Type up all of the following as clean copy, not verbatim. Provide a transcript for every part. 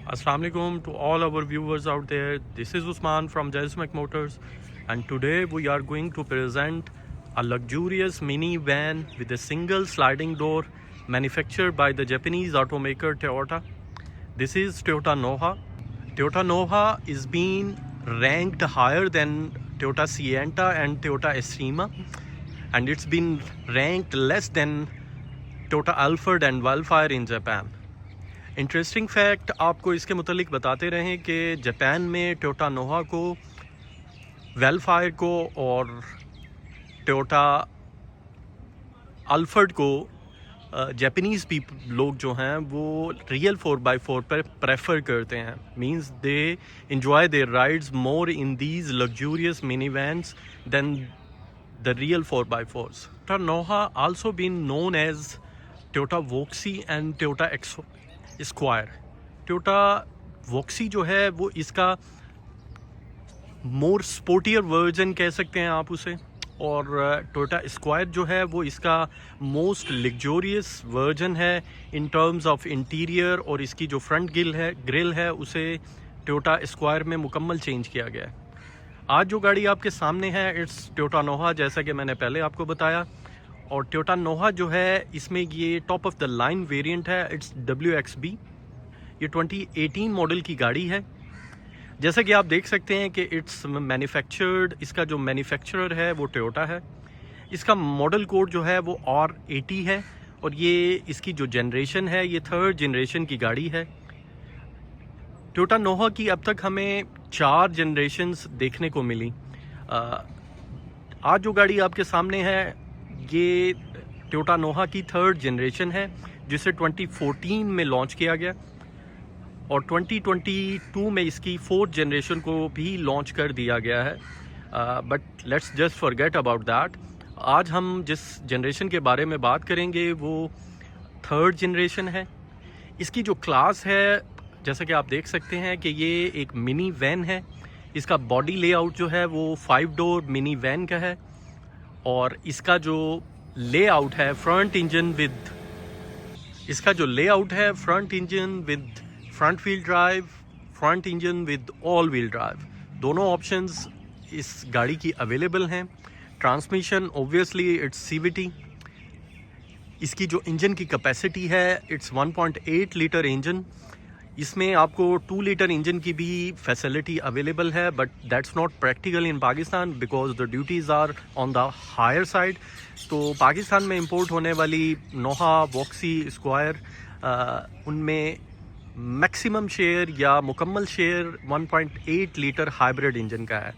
Assalamu alaikum to all our viewers out there. This is Usman from Jazmac Motors, and today we are going to present a luxurious mini van with a single sliding door manufactured by the Japanese automaker Toyota. This is Toyota Noha. Toyota Noha is being ranked higher than Toyota Sienna and Toyota Estima, and it's been ranked less than Toyota Alphard and Wildfire in Japan. Interesting fact आपको इसके मुतालिक बताते रहें कि Japan में Toyota नोहा को, Vellfire को और टोयोटा अल्फर्ड को जापानीज़ लोग जो हैं वो रियल 4x4 पर प्रेफर करते हैं. Means they enjoy their rides more in these luxurious minivans than the real 4x4s. Toyota Noha also been known as Toyota Voxy and Toyota square. Toyota Voxy जो है वो इसका मोर स्पोर्टियर वर्जन कह सकते हैं आप उसे, और टोयोटा स्क्वायर जो है वो इसका मोस्ट लग्जोरियस वर्जन है इन टर्म्स ऑफ इंटीरियर, और इसकी जो फ्रंट ग्रिल है उसे टोयोटा स्क्वायर में मुकम्मल चेंज किया गया है. आज जो गाड़ी आपके सामने है इट्स टोयोटा नोहा, जैसा कि मैंने पहले आपको बताया. और टोयोटा नोहा जो है इसमें ये top of the line variant है. It's WXB. ये 2018 मॉडल की गाड़ी है. जैसा कि आप देख सकते हैं कि इट्स मैन्युफैक्चर्ड, इसका जो मैन्युफैक्चरर है वो टोयोटा है. इसका मॉडल कोड जो है वो R80 है, और ये इसकी जो जनरेशन है ये 3rd जनरेशन की गाड़ी है. टोयोटा नोहा की अब तक हमें 4 जनरेशन्स देखने को मिली. आज जो गाड़ी आपके सामने है ये टोयोटा नोहा की 3rd जनरेशन है, जिसे 2014 में लॉन्च किया गया, और 2022 में इसकी 4th जनरेशन को भी लॉन्च कर दिया गया है. But let's just forget about that. आज हम जिस जनरेशन के बारे में बात करेंगे वो 3rd जनरेशन है. इसकी जो क्लास है, जैसा कि आप देख सकते हैं कि ये एक मिनी वैन है. इसका बॉडी लेआउट जो है वो 5 डोर मिनी वैन का है, और इसका जो लेआउट है front engine with front wheel drive, front engine with all wheel drive, दोनों ऑप्शंस इस गाड़ी की अवेलेबल हैं. Transmission obviously it's CVT. इसकी जो इंजन की कैपेसिटी है इट्स 1.8 लीटर इंजन. इसमें आपको 2 लीटर इंजन की भी फैसिलिटी अवेलेबल है, but that's not practical in Pakistan because the duties are on the higher side. तो पाकिस्तान में इंपोर्ट होने वाली नोहा, वॉक्सी, स्क्वायर, उनमें मैक्सिमम शेयर या मुकम्मल शेयर 1.8 लीटर हाइब्रिड इंजन का है.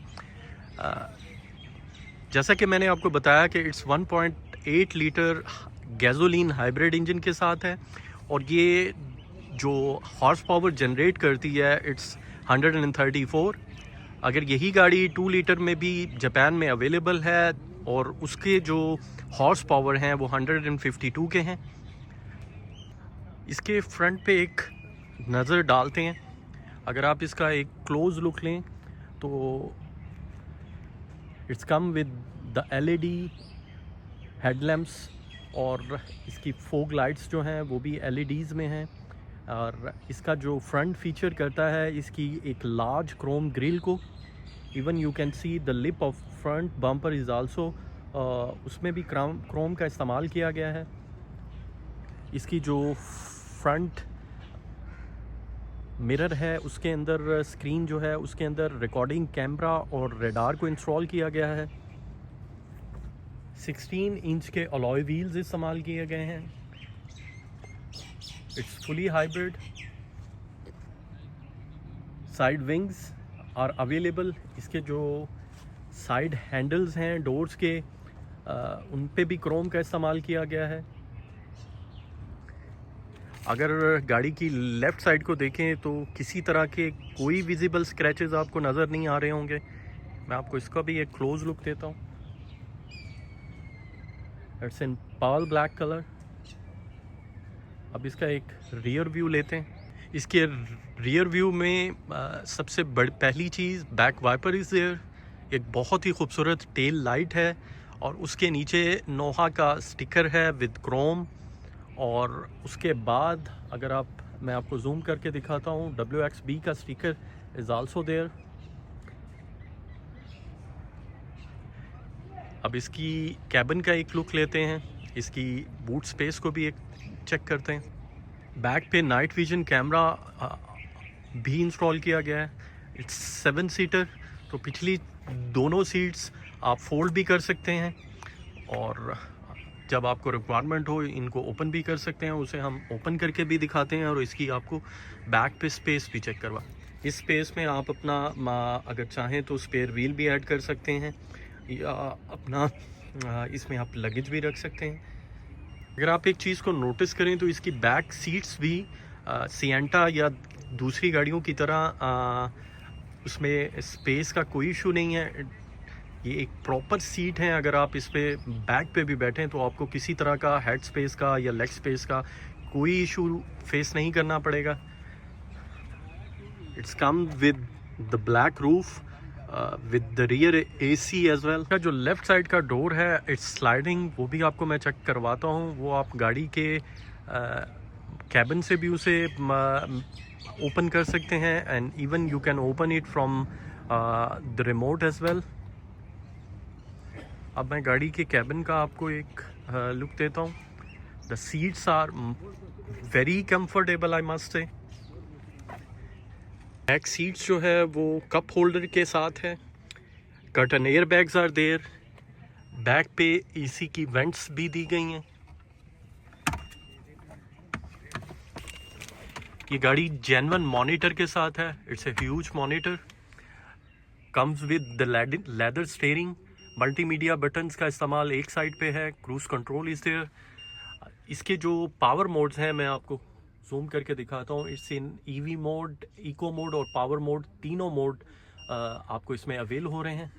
जैसा कि मैंने आपको बताया कि it's 1.8 litre gasoline hybrid engine के साथ है, और ये जो हॉर्स पावर जनरेट करती है इट्स 134. अगर यही गाड़ी 2 लीटर में भी जापान में अवेलेबल है, और उसके जो हॉर्स पावर हैं वो 152 के हैं. इसके फ्रंट पे एक नज़र डालते हैं. अगर आप इसका एक क्लोज लुक लें तो it's come with the LED headlamps, और इसकी फोग लाइट्स जो हैं वो भी LEDs में हैं. और इसका जो फ्रंट फीचर करता है इसकी एक लार्ज क्रोम ग्रिल को. Even you can see the lip of front bumper is also, उसमें भी क्रोम का इस्तेमाल किया गया है. इसकी जो फ्रंट मिरर है उसके अंदर स्क्रीन जो है उसके अंदर रिकॉर्डिंग कैमरा और रेडार को इंस्टॉल किया गया है. 16 इंच के अलॉय व्हील्स इस्तेमाल किए गए हैं. It's fully hybrid. Side wings are available. इसके जो साइड हैंडल्स हैं डोर्स के, उन पे भी क्रोम का इस्तेमाल किया गया है. अगर गाड़ी की लेफ़्ट साइड को देखें तो किसी तरह के कोई विजिबल स्क्रैचेस आपको नज़र नहीं आ रहे होंगे. मैं आपको इसका भी एक क्लोज लुक देता हूँ. It's in Perl black colour. अब इसका एक रियर व्यू लेते हैं. इसके रियर व्यू में सबसे पहली चीज़ बैक वाइपर इज़ देयर. एक बहुत ही खूबसूरत टेल लाइट है, और उसके नीचे नोहा का स्टिकर है विद क्रोम. और उसके बाद अगर आप मैं आपको जूम करके दिखाता हूँ। WXB का स्टिकर इज़ आल्सो देयर। अब इसकी कैबिन का एक लुक लेते हैं, इसकी बूट स्पेस को भी एक चेक करते हैं। बैक पे नाइट विजन कैमरा भी इंस्टॉल किया गया है। इट्स 7 सीटर, तो पिछली दोनों सीट्स आप फोल्ड भी कर सकते हैं और जब आपको रिक्वायरमेंट हो इनको ओपन भी कर सकते हैं। उसे हम ओपन करके भी दिखाते हैं और इसकी आपको बैक पे स्पेस भी चेक करवा। इस स्पेस में आप अपना अगर चाहें तो स्पेयर व्हील भी ऐड कर सकते हैं या अपना इसमें आप लगेज भी रख सकते हैं। अगर आप एक चीज़ को नोटिस करें तो इसकी बैक सीट्स भी सिएंटा या दूसरी गाड़ियों की तरह उसमें स्पेस का कोई इशू नहीं है। ये एक प्रॉपर सीट है। अगर आप इस पे बैक पे भी बैठें तो आपको किसी तरह का हेड स्पेस का या लेग स्पेस का कोई इशू फेस नहीं करना पड़ेगा। It's come with the black roof with the rear AC as well. जो लेफ्ट साइड का डोर है इट्स स्लाइडिंग, वो भी आपको मैं चेक करवाता हूँ। वो आप गाड़ी के कैबिन से भी उसे ओपन कर सकते हैं and even you can open it from the remote as well. अब मैं गाड़ी के कैबिन का आपको एक लुक देता हूँ। The seats are very comfortable, I must say. Back seats जो है वो कप होल्डर के साथ है। Curtain air bags are there. Back पे AC की वेंट्स भी दी गई हैं। ये गाड़ी जेन्युइन मॉनिटर के साथ है। It's a huge monitor. Comes with the leather steering. Multimedia buttons का इस्तेमाल एक साइड पे है। Cruise control is there. इसके जो पावर मोड्स हैं मैं आपको जूम करके दिखाता हूँ। It's in EV mode, eco mode और पावर मोड, तीनों मोड आपको इसमें अवेल हो रहे हैं।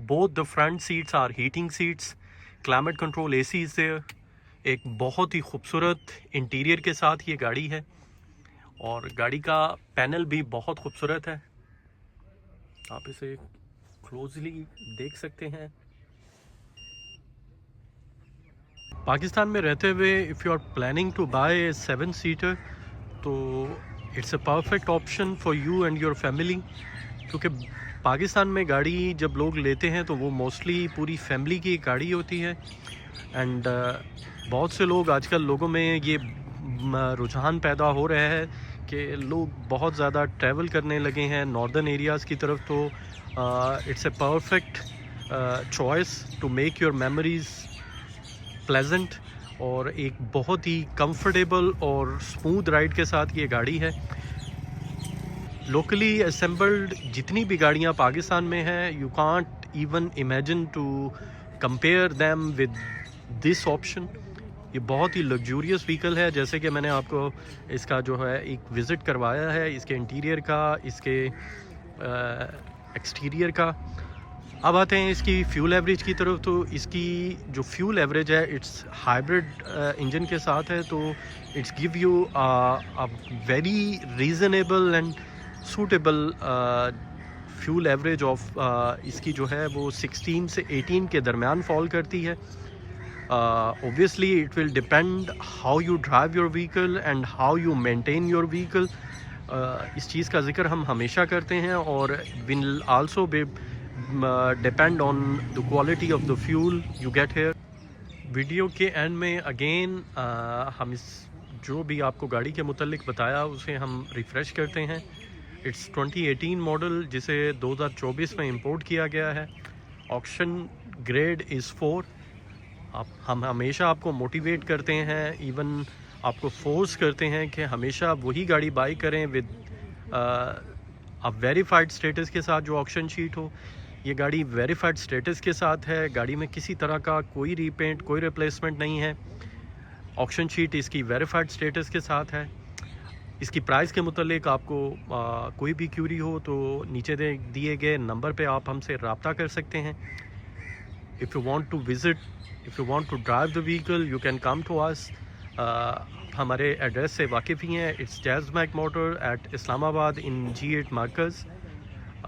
Both the front seats are heating seats. Climate control AC is there. एक बहुत ही खूबसूरत इंटीरियर के साथ ये गाड़ी है और गाड़ी का पैनल भी बहुत खूबसूरत है। आप इसे क्लोजली देख सकते हैं। पाकिस्तान में रहते हुए if you are planning to buy a 7 seater तो it's a perfect option for you and your family, क्योंकि पाकिस्तान में गाड़ी जब लोग लेते हैं तो वो मोस्टली पूरी फैमिली की गाड़ी होती है। एंड बहुत से लोग आजकल लोगों में ये रुझान पैदा हो रहा है कि लोग बहुत ज़्यादा ट्रैवल करने लगे हैं नॉर्दर्न एरियाज़ की तरफ। तो it's a perfect choice to make your memories pleasant और एक बहुत ही कंफर्टेबल और स्मूथ राइड के साथ ये गाड़ी है। लोकली असेंबल्ड जितनी भी गाड़ियाँ पाकिस्तान में हैं, you can't even imagine to compare them with this option. ये बहुत ही लग्जूरियस व्हीकल है। जैसे कि मैंने आपको इसका जो है एक विज़िट करवाया है, इसके इंटीरियर का, इसके एक्सटीरियर का। अब आते हैं इसकी फ्यूल एवरेज की तरफ। तो इसकी जो फ्यूल एवरेज है इट्स हाइब्रिड इंजन के साथ है, तो it's give you a very reasonable and suitable fuel average of इसकी जो है वो 16 से 18 के दरमियान फॉल करती है। Obviously it will depend how you drive your vehicle and how you maintain your vehicle. इस चीज़ का जिक्र हम हमेशा करते हैं और will also be depend on the quality of the fuel you get here. Video के एंड में अगेन हम इस जो भी आपको गाड़ी के मुतल्लिक बताया उसे हम रिफ़्रेश करते हैं। इट्स 2018 मॉडल जिसे 2024 में इंपोर्ट किया गया है। Auction grade is 4। हम हमेशा आपको मोटिवेट करते हैं, इवन आपको फोर्स करते हैं कि हमेशा वही गाड़ी बाई करें विद अ वेरीफाइड स्टेटस के साथ जो ऑक्शन शीट हो। ये गाड़ी वेरीफाइड स्टेटस के साथ है। गाड़ी में किसी तरह का कोई रीपेंट, कोई रिप्लेसमेंट नहीं है। ऑक्शन शीट इसकी वेरीफाइड स्टेटस के साथ है। इसकी प्राइस के मुतालिक आपको कोई भी क्यूरी हो तो नीचे दिए गए नंबर पे आप हमसे रब्ता कर सकते हैं। If you want to visit, if you want to drive the vehicle, you can come to us. हमारे एड्रेस से वाकिफ़ ही हैं। It's Jazmac motor at Islamabad in G8 Markaz.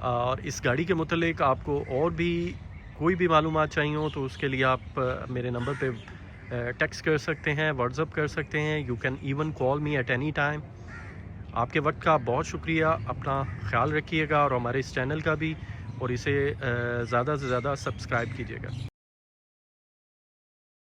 और इस गाड़ी के मुतालिक आपको और भी कोई भी मालूमात चाहिए हो तो उसके लिए आप मेरे नंबर पे टेक्स्ट कर सकते हैं, व्हाट्सअप कर सकते हैं, you can even call me at any time. आपके वक्त का बहुत शुक्रिया, अपना ख्याल रखिएगा और हमारे इस चैनल का भी, और इसे ज़्यादा से ज़्यादा सब्सक्राइब कीजिएगा।